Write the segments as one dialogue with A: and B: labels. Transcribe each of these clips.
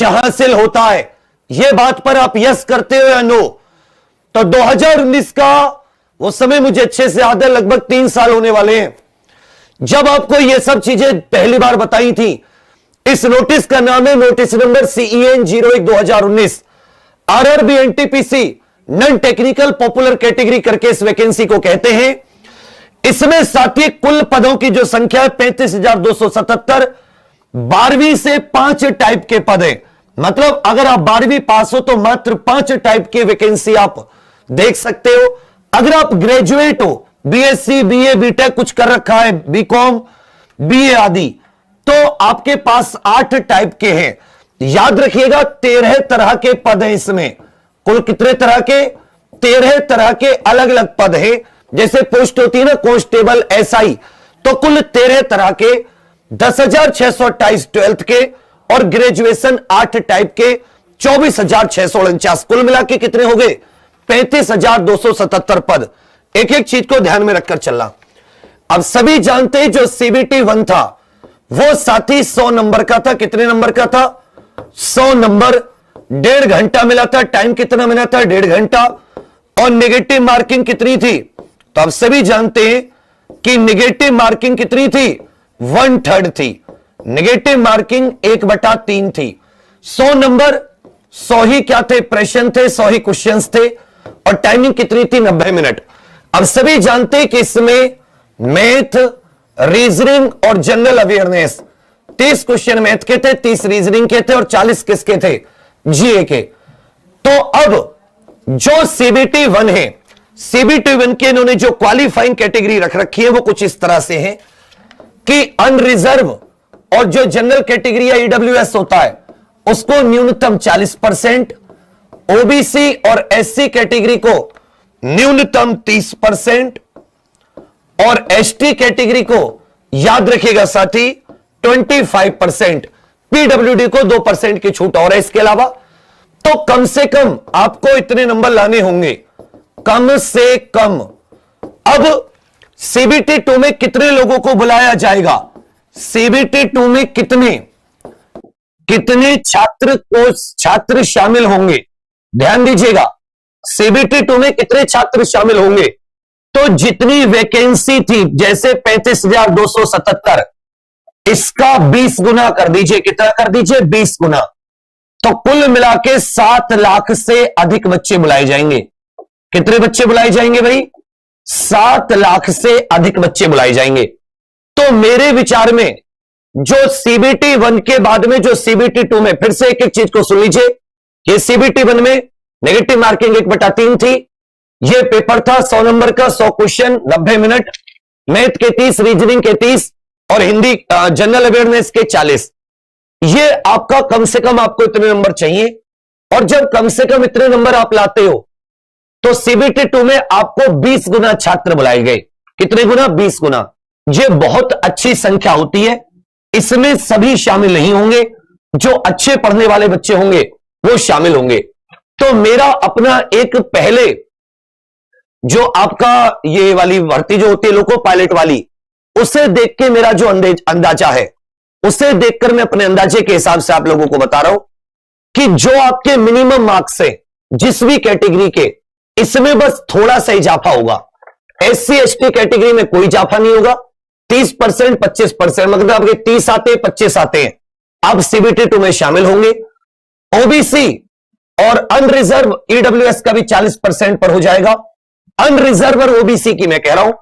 A: हासिल होता है, यह बात पर आप यस करते हो या नो? तो 2019 का वो समय मुझे अच्छे से याद है, लगभग 3 साल होने वाले हैं जब आपको ये सब चीजें पहली बार बताई थी। इस नोटिस का नाम है notice number CEN 01/2019 RRB NTPC non technical popular category करके इस वैकेंसी को कहते हैं। इसमें साथी कुल पदों की जो संख्या है 35,277, 12वीं से 5 टाइप के पद हैं। मतलब अगर आप 12वीं पास हो तो मात्र 5 टाइप की वैकेंसी आप देख सकते हो। अगर आप ग्रेजुएट हो, BSc BA BTech कुछ कर रखा है, BCom BA आदि, तो आपके पास 8 टाइप के हैं। याद रखिएगा 13 तरह के पद हैं इसमें। कुल कितने तरह के? 13 तरह के अलग अलग पद हैं। जैसे पोस्ट होती है ना कांस्टेबल SI, तो कुल 13 तरह के 10,628 12th के और ग्रेजुएशन 8 टाइप के 24,649। कुल मिला के कितने हो गए? 35,277 पद। एक एक चीज को ध्यान में रखकर चलना। अब सभी जानते हैं जो CBT 1 था वो साथी 100 नंबर का था। कितने नंबर का था? 100 नंबर। 1.5 घंटा मिला था। टाइम कितना मिला था? 1.5 घंटा। और नेगेटिव मार्किंग कितनी थी? तो आप सभी जानते हैं कि नेगेटिव मार्किंग कितनी थी? 1/3 थी। नेगेटिव मार्किंग 1/3 थी। 100 नंबर, 100 ही क्या थे? प्रश्न थे, 100 ही क्वेश्चंस थे। और टाइमिंग कितनी थी? 90 मिनट। अब सभी जानते हैं कि इसमें मैथ, रीजनिंग और जनरल अवेयरनेस 30 क्वेश्चन मैथ के थे, 30 रीजनिंग के थे और 40 किसके थे? GA के। तो अब जो CBT 1 है, CBT 1 के इन्होंने जो क्वालिफाइंग कैटेगरी रख रखी है वो कुछ इस तरह से है कि अनरिजर्व और जो जनरल कैटेगरी या EWS होता है उसको न्यूनतम 40%, OBC और SC कैटेगरी को न्यूनतम 30% और ST कैटेगरी को याद रखिएगा साथी 25%, PWD को 2% की छूट और है। इसके अलावा तो कम से कम आपको इतने नंबर लाने होंगे, कम से कम। अब CBT 2 में कितने लोगों को बुलाया जाएगा? CBT 2 में कितने छात्र शामिल होंगे? ध्यान दीजिएगा, CBT 2 में कितने छात्र शामिल होंगे? तो जितनी वैकेंसी थी, जैसे 35,277, इसका 20 गुना कर दीजिए। कितना कर दीजिए? 20 गुना। तो कुल मिला के 7 लाख से अधिक बच्चे बुलाए जाएंगे। कितने बच्चे बुलाए जाएंगे भाई? 7 लाख से अधिक बच्चे बुलाए जाएंगे। तो मेरे विचार में जो CBT 1 के बाद में जो CBT 2 में, फिर से एक एक चीज को सुन लीजिए। ये CBT 1 में नेगेटिव मार्किंग 1/3 थी। ये पेपर था 100 नंबर का, 100 क्वेश्चन, 90 मिनट, मैथ के 30, रीजनिंग के 30 और हिंदी जनरल अवेयरनेस के 40। ये आपका कम से कम आपको इतने नंबर चाहिए। और जब कम से कम इतने नंबर आप लाते हो तो CBT 2 में आपको 20 गुना छात्र बुलाए गए। कितने गुना? 20 गुना। ये बहुत अच्छी संख्या होती है। इसमें सभी शामिल नहीं होंगे, जो अच्छे पढ़ने वाले बच्चे होंगे वो शामिल होंगे। तो मेरा अपना एक पहले जो आपका ये वाली भर्ती जो होती है लोको पायलट वाली, उसे देख के मेरा जो अंदाजा है, उसे देखकर मैं अपने अंदाजे के हिसाब से आप लोगों को बता रहा हूं कि जो आपके मिनिमम मार्क्स है जिस भी कैटेगरी के, इसमें बस थोड़ा सा इजाफा होगा। SC ST कैटेगरी में कोई इजाफा नहीं होगा। 30%, 25%, मतलब आपके 30 आते हैं, 25 आते हैं, आप CBT 2 में शामिल होंगे। OBC और अनरिजर्व EWS का भी 40% पर हो जाएगा। अनरिजर्व और OBC की मैं कह रहा हूं,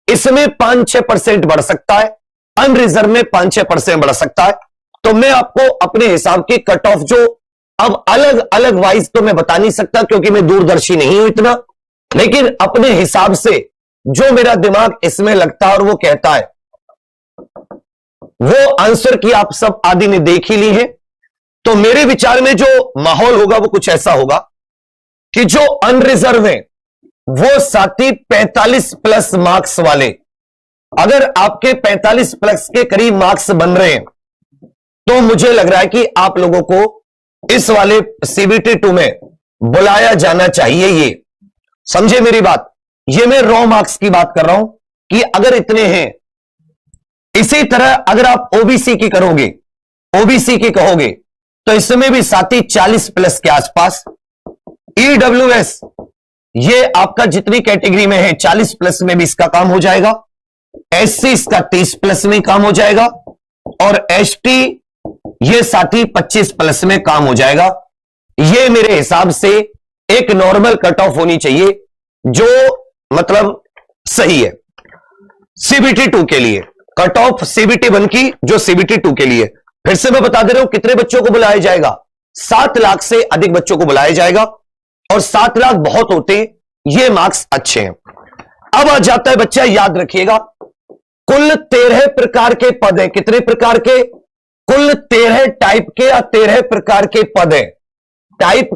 A: इसमें 5-6% बढ़ सकता है, अनरिजर्व में 5-6% बढ़ सकता है। तो मैं आपको अपने हिसाब की कट ऑफ जो अब अलग अलग वाइज तो मैं बता नहीं सकता क्योंकि मैं दूरदर्शी नहीं हूं इतना, लेकिन अपने हिसाब से जो मेरा दिमाग इसमें लगता है और वो कहता है, वो आंसर की आप सब आदि ने देख ही ली है। तो मेरे विचार में जो माहौल होगा वो कुछ ऐसा होगा कि जो अनरिजर्व है वो साथी 45+ मार्क्स वाले, अगर आपके 45+ के करीब मार्क्स बन रहे हैं तो मुझे लग रहा है कि आप लोगों को इस वाले CBT 2 में बुलाया जाना चाहिए। ये समझे मेरी बात? ये मैं रॉ मार्क्स की बात कर रहा हूं कि अगर इतने हैं। इसी तरह अगर आप OBC की करोगे, OBC की कहोगे तो इसमें भी साथी 40 प्लस के आसपास। ईडब्ल्यूएस ये आपका जितनी कैटेगरी में है 40 प्लस में भी इसका काम हो जाएगा। एससी इसका 30 प्लस में काम हो जाएगा और एसटी ये साथी 25 प्लस में काम हो जाएगा। ये मेरे हिसाब से एक नॉर्मल कट ऑफ होनी चाहिए जो मतलब सही है सीबीटी 2 के लिए। कट ऑफ सीबीटी 1 की जो सीबीटी 2 के लिए। फिर से मैं बता दे रहा हूं कितने बच्चों को बुलाया जाएगा, 7 लाख से अधिक बच्चों को बुलाया जाएगा और 7 लाख बहुत होते हैं, ये मार्क्स अच्छे हैं। अब आ जाता है बच्चा, याद रखिएगा, कुल 13 प्रकार के पद हैं। कितने प्रकार के? कुल 13 टाइप के या 13 प्रकार के पद हैं। टाइप